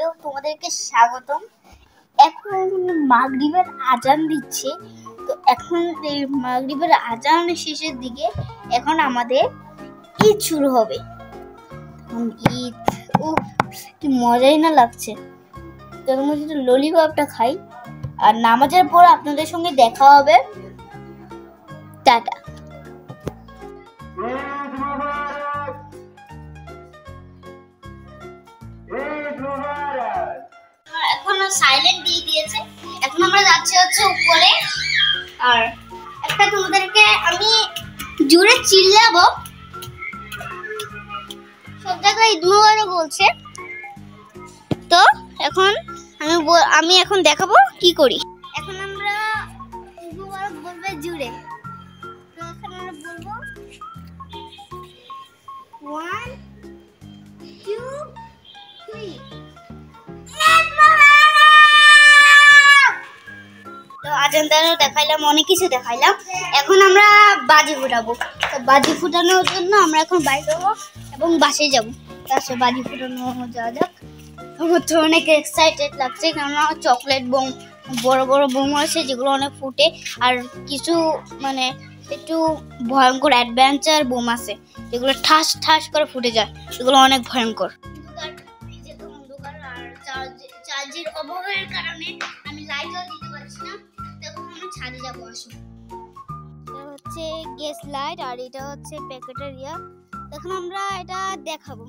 Hello, তোমাদেরকে স্বাগতম। এখন মাগরিবের আজান দিচ্ছে, তো এখন এই মাগরিবের আজান শেষের দিকে এখন আমাদের ঈদ শুরু হবে। ঈদ কি মজাই না লাগছে। তার মধ্যে ললিপপটা খাই, আর নামাজের পর আপনাদের সঙ্গে দেখা হবে। টাটা। এখন সাইলেন্ট দিয়ে দিয়েছে। এখন আমরা যাচ্ছি হচ্ছে উপরে, আর একটা তোমাদেরকে আমি জোরে চিল্লাবো, সব জায়গায় ঈদ মোবারক বলছে। তো এখন আমি এখন দেখাবো কি করি। এখন আমরা ঈদ মোবারক বলবো জুড়ে। তো এখন আমরা বলবো 1 2 3। তো আজান দেখাইলাম, অনেক কিছু দেখাইলাম। এখন আমরা বাজি ফুটাবো। তো বাজি ফুটানোর জন্য আমরা এখন বাইরে যাবো এবং বাসে যাবো। তারপর বাজি ফুটানো যাওয়া যাক। আমার তো অনেক এক্সাইটেড লাগছে, কেননা চকলেট বোম, বড় বড় বোম আছে যেগুলো অনেক ফুটে, আর কিছু মানে একটু ভয়ঙ্কর অ্যাডভেঞ্চার বোম আছে যেগুলো ঠাস ঠাস করে ফুটে যায়, সেগুলো অনেক ভয়ঙ্কর। অন্ধকার আর চার্জের অভাবের কারণে আমি লাইটও দিতে পারছি না। তখন আমি ছাদে যাবো। আসো, এটা হচ্ছে গ্যাস লাইট আর এটা হচ্ছে প্যাকেটের ইয়া। এখন আমরা এটা দেখাবো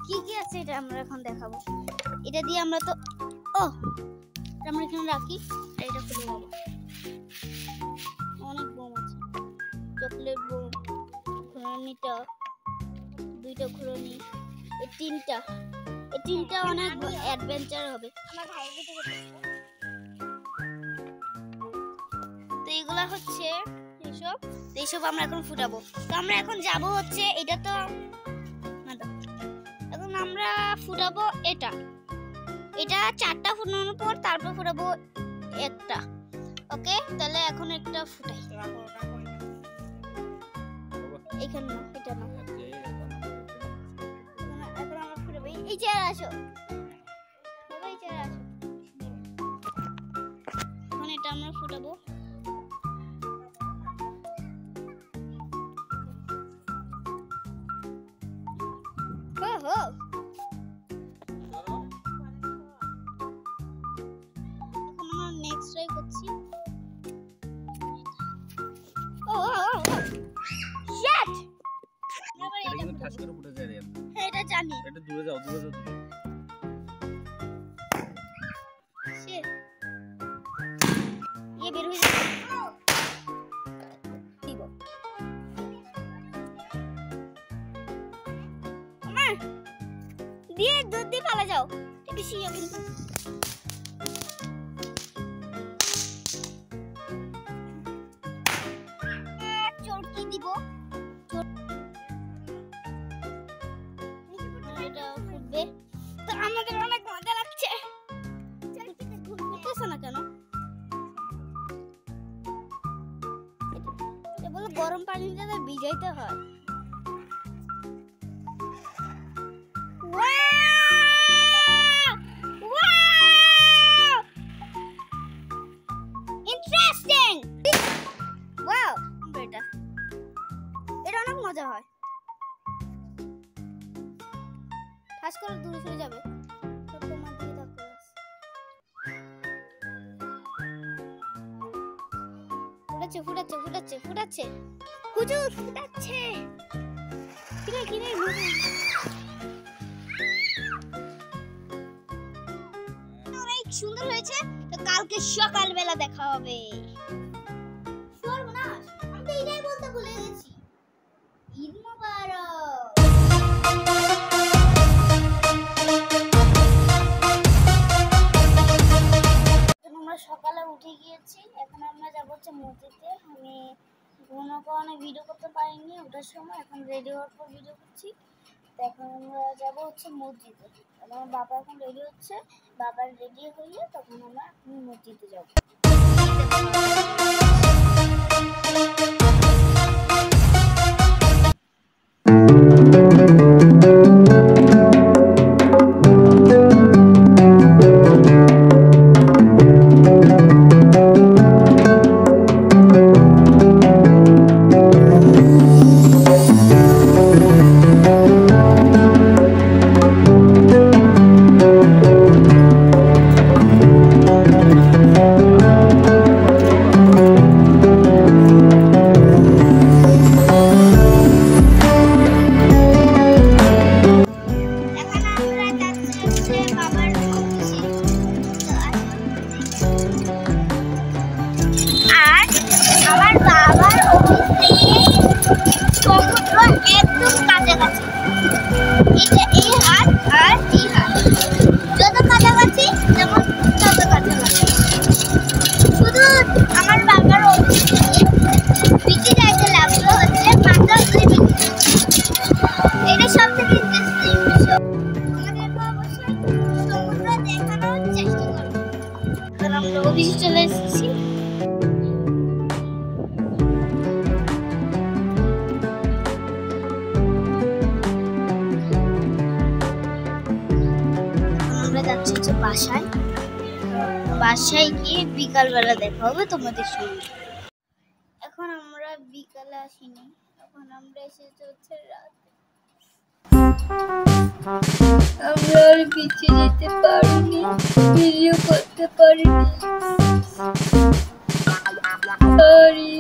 কি কি আছে, এটা আমরা এখন দেখাবো। এটা দিয়ে আমরা তো আমরা এখানে রাখি, এটা খুলে নেবো। অনেক বোম আছে, চকলেট বোম, ঘুরানিটা, দুইটা ঘুরানি, এই তিনটা অনেক অ্যাডভেঞ্চার হবে। তো এগুলা হচ্ছে এইসব আমরা এখন ফুটাবো। তো আমরা এখন যাব হচ্ছে, এটা তো এখন আমরা ফুটাবো এটা 4টা ফুটানোর পর তারপর ফুটাবো একটা। ওকে, তাহলে এখন একটা ফুটাই। এখানে না, এটা না, এখন আমরা ফুটাবো। এই চেয়ার আসো, এই চেয়ার আসো। এখন এটা আমরা ফুটাবো। নেক্সট ট্রাই করছি। শিট, এটা কিন্তু ঠাস করে ফুটে যায় রে। হ্যাঁ, এটা জানি। এটা দূরে যাও দূরে। শিট, ये বের হয়ে যাবে। দিব আমার দিয়ে দুধ দিয়ে পালা যাও। বেশি কিন্তু চরকি দিব। এটা ফুটবে, তো আমাদের অনেক মজা লাগছে। ফুটতেছে না কেন? এটা বলে গরম পানি দিয়ে ভিজাইতে হয়। ইন্টারেস্টিং, ওয়াও, এটা অনেক মজা হয়। ঠাস করে দূরে চলে যাবে। তোমার দিকে তাকাও। ফুটাচ্ছে হুজুর, ফুটাচ্ছে। কিরে অনেক সুন্দর হয়েছে। তো কালকে সকালবেলা দেখা হবে। সর্বনাশ, আমি তো এটাই বলতে ভুলে গেছি। ঈদ মোবারক। আমরা সকালে উঠে গিয়েছি, এখন আমরা যাবো হচ্ছে মসজিদে। আমি কোনো কারণে ভিডিও করতে পারিনি ওটার সময়, এখন রেডি হওয়ার পর ভিডিও করছি। তো এখন আমরা যাবো হচ্ছে মসজিদে। আমার বাবা এখন রেডি হচ্ছে, বাবার রেডি হয়ে তখন আমরা মসজিদে যাবো। সমুদ্র একদম কাছাকাছি। এটা এই হাত আর এই হাত, যত কাছাকাছি তেমন তত কাছাকাছি। শুধু আমার বাবার বিচে যাইতে লাগলো হচ্ছে মাত্র 2 মিনিট। এটা সব থেকে ইন্টারেস্টিং বিষয়। আমাদেরকে অবশ্যই সমুদ্র দেখানোর চেষ্টা করবো। কারণ আমরা অফিসে চলে এসেছি। আমরা যাচ্ছি হচ্ছে বাসায় গিয়ে বিকালবেলা দেখা হবে তোমাদের সঙ্গে। এখন আমরা বিকালে আসিনি, এখন আমরা এসেছি হচ্ছে রাত। আমরা আর বিচে যেতে পারিনি, ভিডিও করতে পারিনি, সরি।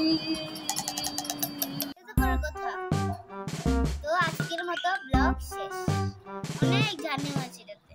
কথা তো আজকের মতো ব্লগ শেষ। অনেক জার্নি হয়েছে এটাতে।